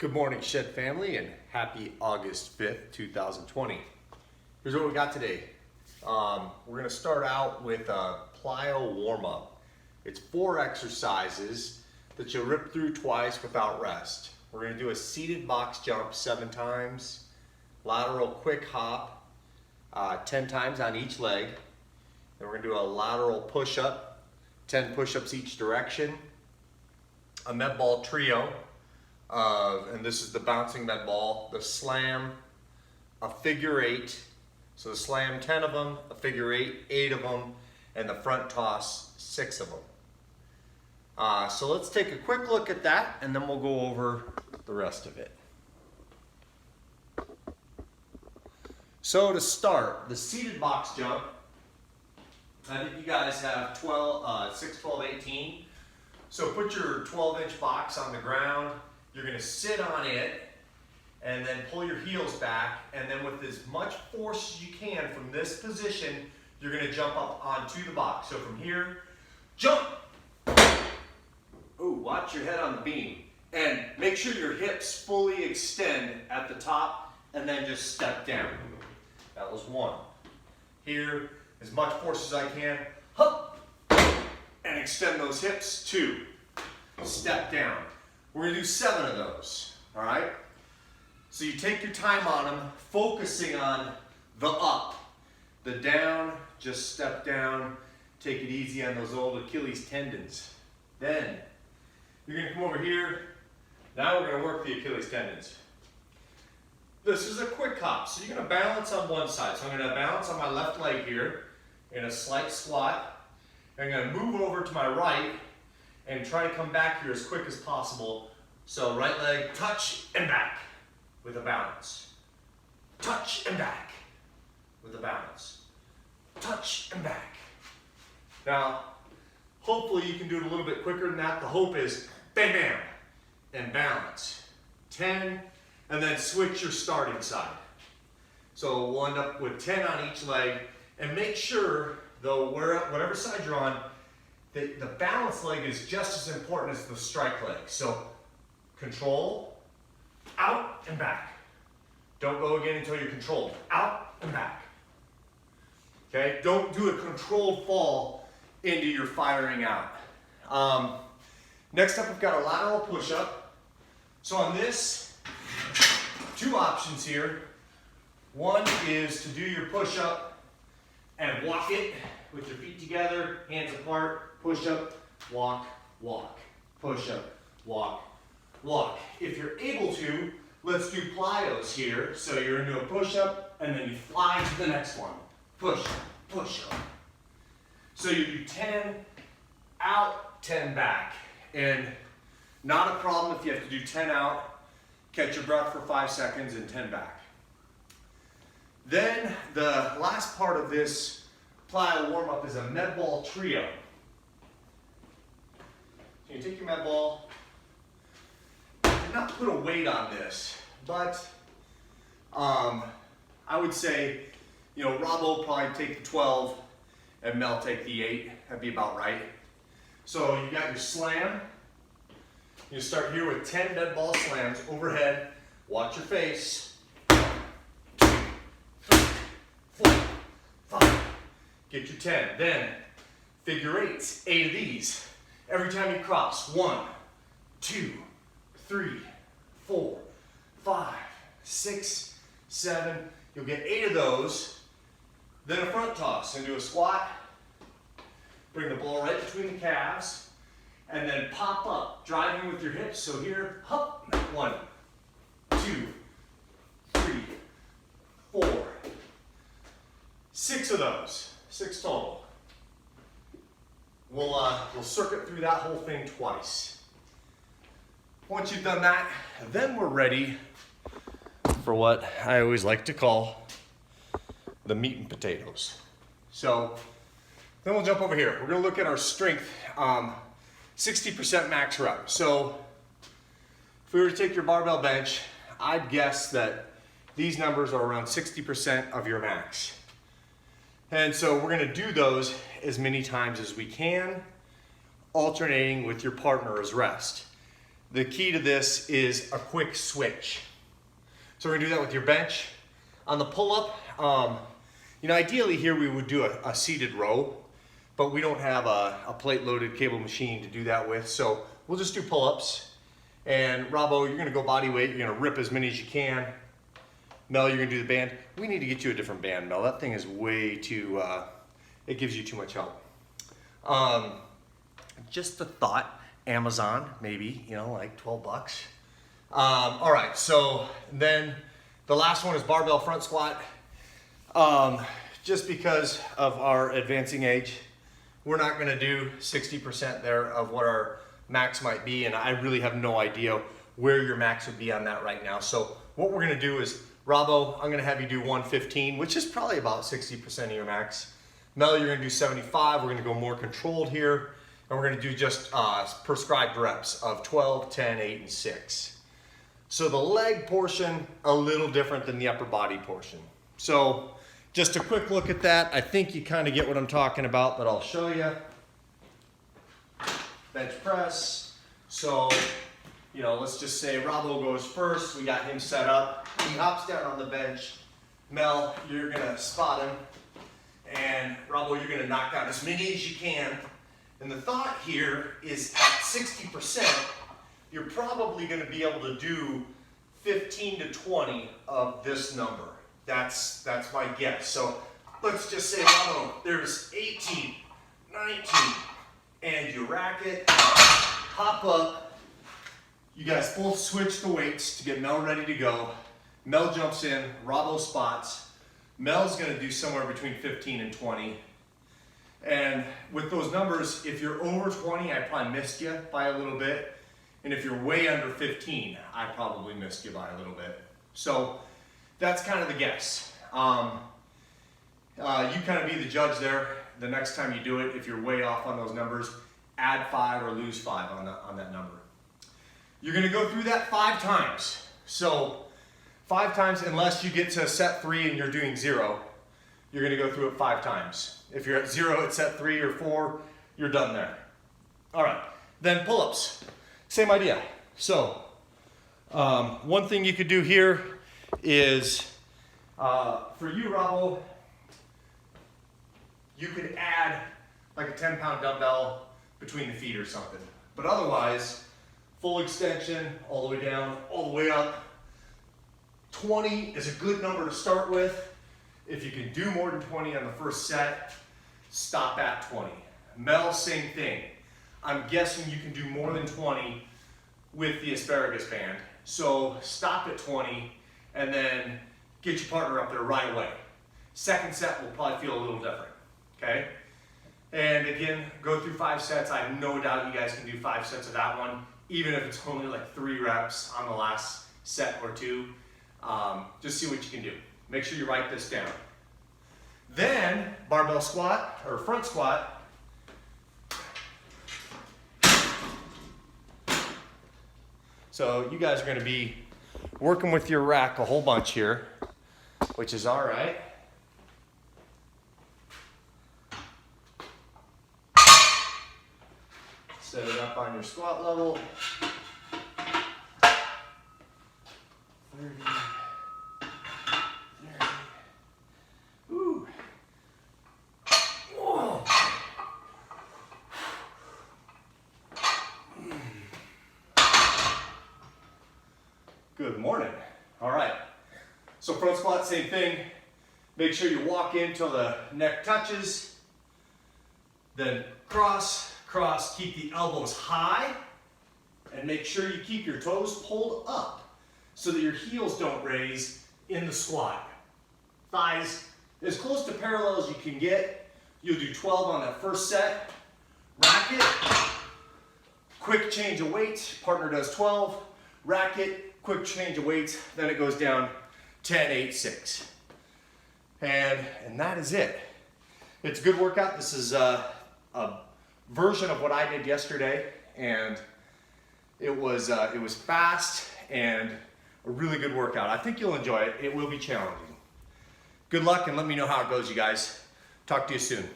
Good morning, Shed family, and happy August 5th, 2020. Here's what we got today. We're going to start out with a plyo warm-up. It's 4 exercises that you'll rip through twice without rest. We're going to do a seated box jump 7 times, lateral quick hop 10 times on each leg, and we're going to do a lateral push-up, 10 push-ups each direction, a med ball trio, and this is the bouncing med ball, the slam, a figure 8, so the slam 10 of them, a figure 8, 8 of them, and the front toss 6 of them. So let's take a quick look at that and then we'll go over the rest of it. So to start, the seated box jump, I think you guys have 6, 12, 18. So put your 12-inch box on the ground. You're going to sit on it and then pull your heels back, and then with as much force as you can from this position, you're going to jump up onto the box. So from here, jump! Ooh, watch your head on the beam. And make sure your hips fully extend at the top and then just step down. That was 1. Here, as much force as I can, hup, and extend those hips. 2, step down. We're going to do 7 of those, all right? So you take your time on them, focusing on the up. The down, just step down, take it easy on those old Achilles tendons. Then, you're going to come over here. Now we're going to work the Achilles tendons. This is a quick hop, so you're going to balance on one side. So I'm going to balance on my left leg here in a slight squat. I'm going to move over to my right and try to come back here as quick as possible. So right leg, touch and back with a balance. Touch and back with a balance. Touch and back. Now, hopefully you can do it a little bit quicker than that. The hope is bam, bam, and balance. 10, and then switch your starting side. So we'll end up with 10 on each leg, and make sure, though, whatever side you're on, the balance leg is just as important as the strike leg. So control, out and back. Don't go again until you're controlled. Out and back. Okay, don't do a controlled fall into your firing out. Next up, we've got a lateral push-up. So on this, 2 options here. One is to do your push-up and walk it with your feet together, hands apart. Push up, walk, walk. Push up, walk, walk. If you're able to, let's do plyos here. So you're into a push up and then you fly to the next one. Push, push up. So you do 10 out, 10 back. And not a problem if you have to do 10 out, catch your breath for 5 seconds and 10 back. Then the last part of this plyo warm-up is a med ball trio. So you take your med ball, and not put a weight on this, but I would say, Rob will probably take the 12 and Mel take the 8. That'd be about right. So you got your slam. You start here with 10 med ball slams overhead. Watch your face. 2, 3, 4, 5. Get your 10. Then figure 8s, 8 of these. Every time you cross, 1, 2, 3, 4, 5, 6, 7. You'll get 8 of those. Then a front toss into a squat. Bring the ball right between the calves. And then pop up, driving with your hips. So here, hop, 1, 2, 3, 4, 6 of those. 6 total. We'll circuit through that whole thing twice. Once you've done that, then we're ready for what I always like to call the meat and potatoes. So then we'll jump over here. We're going to look at our strength, 60% max rep. So if we were to take your barbell bench, I'd guess that these numbers are around 60% of your max. And so we're going to do those as many times as we can, alternating with your partner as rest. the key to this is a quick switch. So we're gonna do that with your bench. On the pull-up, you know, ideally here we would do a seated row, but we don't have a plate-loaded cable machine to do that with, so we'll just do pull-ups. And Robbo, you're gonna go body weight, you're gonna rip as many as you can. Mel, you're gonna do the band. We need to get you a different band, Mel. That thing is way too, it gives you too much help. Just a thought, Amazon, maybe, you know, like 12 bucks. All right, so then the last one is barbell front squat. Just because of our advancing age, we're not gonna do 60% there of what our max might be, and I really have no idea where your max would be on that right now. So what we're gonna do is, Robbo, I'm gonna have you do 115, which is probably about 60% of your max. Mel, you're gonna do 75. We're gonna go more controlled here, and we're gonna do just prescribed reps of 12, 10, 8, and 6. So the leg portion, a little different than the upper body portion. So just a quick look at that. I think you kind of get what I'm talking about, but I'll show you. Bench press. So, you know, let's just say Robbo goes first. We got him set up. He hops down on the bench. Mel, you're gonna spot him. And Robbo, you're gonna knock down as many as you can. And the thought here is at 60%, you're probably gonna be able to do 15 to 20 of this number. That's my guess. So let's just say, Robbo, there's 18, 19, and you rack it, hop up. You guys both switch the weights to get Mel ready to go. Mel jumps in, Robbo spots. Mel's gonna do somewhere between 15 and 20. And with those numbers, if you're over 20, I probably missed you by a little bit. And if you're way under 15, I probably missed you by a little bit. So that's kind of the guess. You kind of be the judge there. The next time you do it, if you're way off on those numbers, add 5 or lose 5 on that number. You're gonna go through that 5 times. So 5 times, unless you get to set 3 and you're doing 0, you're gonna go through it 5 times. If you're at 0 at set 3 or 4, you're done there. All right, then pull-ups. Same idea. So, one thing you could do here is, for you, Robbo, you could add like a 10-pound dumbbell between the feet or something. But otherwise, full extension, all the way down, all the way up. 20 is a good number to start with. If you can do more than 20 on the first set, stop at 20. Mel, same thing. I'm guessing you can do more than 20 with the asparagus band. So stop at 20 and then get your partner up there right away. Second set will probably feel a little different, okay? And again, go through 5 sets. I have no doubt you guys can do 5 sets of that one, even if it's only like 3 reps on the last set or 2. Just see what you can do. Make sure you write this down. Then, barbell squat, or front squat. So you guys are gonna be working with your rack a whole bunch here, which is all right. Set it up on your squat level. 30. Ooh. Whoa. Good morning. All right. So front squat, same thing. Make sure you walk in till the neck touches. Then cross, cross, keep the elbows high. And make sure you keep your toes pulled up so that your heels don't raise in the squat. Thighs as close to parallel as you can get. You'll do 12 on that first set. Rack it. Quick change of weights. Partner does 12. Rack it. Quick change of weights. Then it goes down 10, 8, 6. And that is it. It's a good workout. This is a version of what I did yesterday, and it was fast and a really good workout. I think you'll enjoy it. It will be challenging. Good luck, and let me know how it goes, you guys. Talk to you soon.